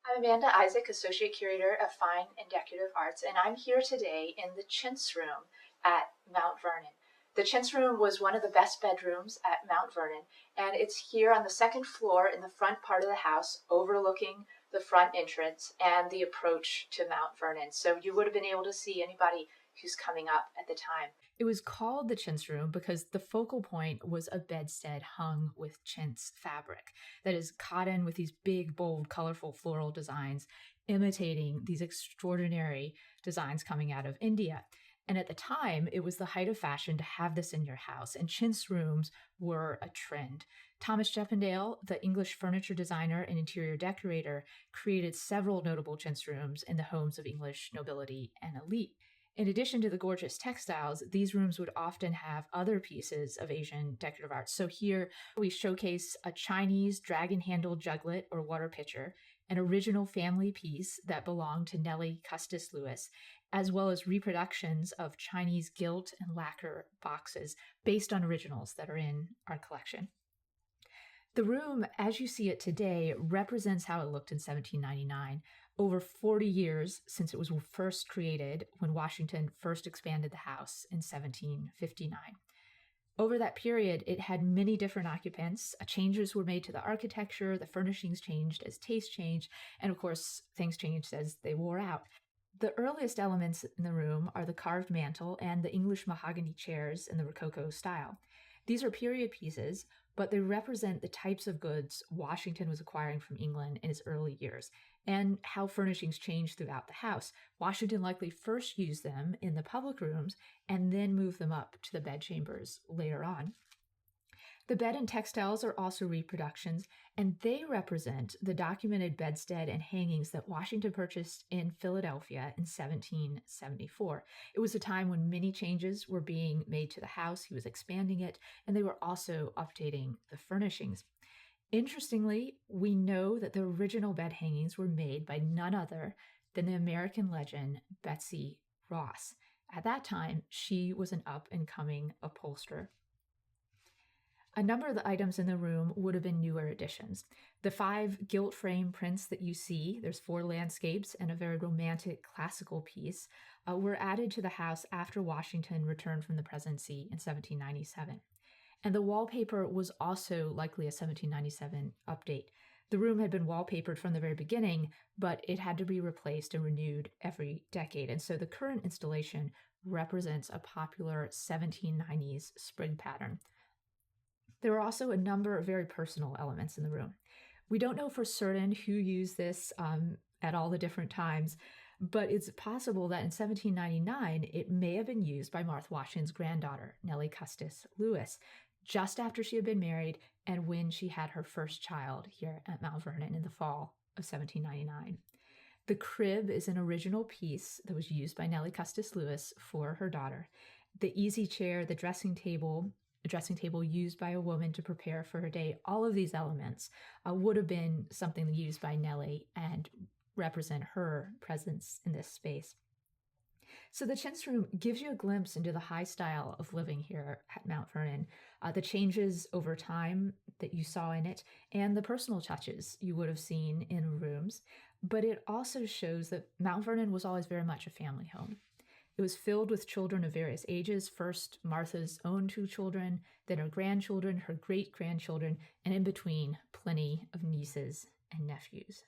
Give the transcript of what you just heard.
I'm Amanda Isaac, Associate Curator of Fine and Decorative Arts, and I'm here today in the Chintz room at Mount Vernon. The Chintz room was one of the best bedrooms at Mount Vernon, and it's here on the second floor in the front part of the house, overlooking the front entrance and the approach to Mount Vernon. So you would have been able to see anybody who's coming up at the time. It was called the chintz room because the focal point was a bedstead hung with chintz fabric, that is cotton with these big, bold, colorful floral designs, imitating these extraordinary designs coming out of India. And at the time, it was the height of fashion to have this in your house, and chintz rooms were a trend. Thomas Chippendale, the English furniture designer and interior decorator, created several notable chintz rooms in the homes of English nobility and elite. In addition to the gorgeous textiles, these rooms would often have other pieces of Asian decorative art. So here we showcase a Chinese dragon-handled juglet or water pitcher, an original family piece that belonged to Nellie Custis Lewis, as well as reproductions of Chinese gilt and lacquer boxes based on originals that are in our collection. The room, as you see it today, represents how it looked in 1799, over 40 years since it was first created when Washington first expanded the house in 1759. Over that period, it had many different occupants. Changes were made to the architecture, the furnishings changed as taste changed, and of course, things changed as they wore out. The earliest elements in the room are the carved mantel and the English mahogany chairs in the Rococo style. These are period pieces, but they represent the types of goods Washington was acquiring from England in his early years and how furnishings changed throughout the house. Washington likely first used them in the public rooms and then moved them up to the bedchambers later on. The bed and textiles are also reproductions, and they represent the documented bedstead and hangings that Washington purchased in Philadelphia in 1774. It was a time when many changes were being made to the house. He was expanding it, and they were also updating the furnishings. Interestingly, we know that the original bed hangings were made by none other than the American legend Betsy Ross. At that time, she was an up-and-coming upholsterer. A number of the items in the room would have been newer additions. The 5 gilt frame prints that you see, there's 4 landscapes and a very romantic classical piece, were added to the house after Washington returned from the presidency in 1797. And the wallpaper was also likely a 1797 update. The room had been wallpapered from the very beginning, but it had to be replaced and renewed every decade. And so the current installation represents a popular 1790s sprig pattern. There are also a number of very personal elements in the room. We don't know for certain who used this at all the different times, but it's possible that in 1799 it may have been used by Martha Washington's granddaughter, Nellie Custis Lewis, just after she had been married and when she had her first child here at Mount Vernon in the fall of 1799. The crib is an original piece that was used by Nellie Custis Lewis for her daughter. The easy chair, the dressing table, a dressing table used by a woman to prepare for her day, all of these elements would have been something used by Nellie and represent her presence in this space. So the chintz room gives you a glimpse into the high style of living here at Mount Vernon, the changes over time that you saw in it, and the personal touches you would have seen in rooms. But it also shows that Mount Vernon was always very much a family home. It was filled with children of various ages, first Martha's own 2 children, then her grandchildren, her great-grandchildren, and in between, plenty of nieces and nephews.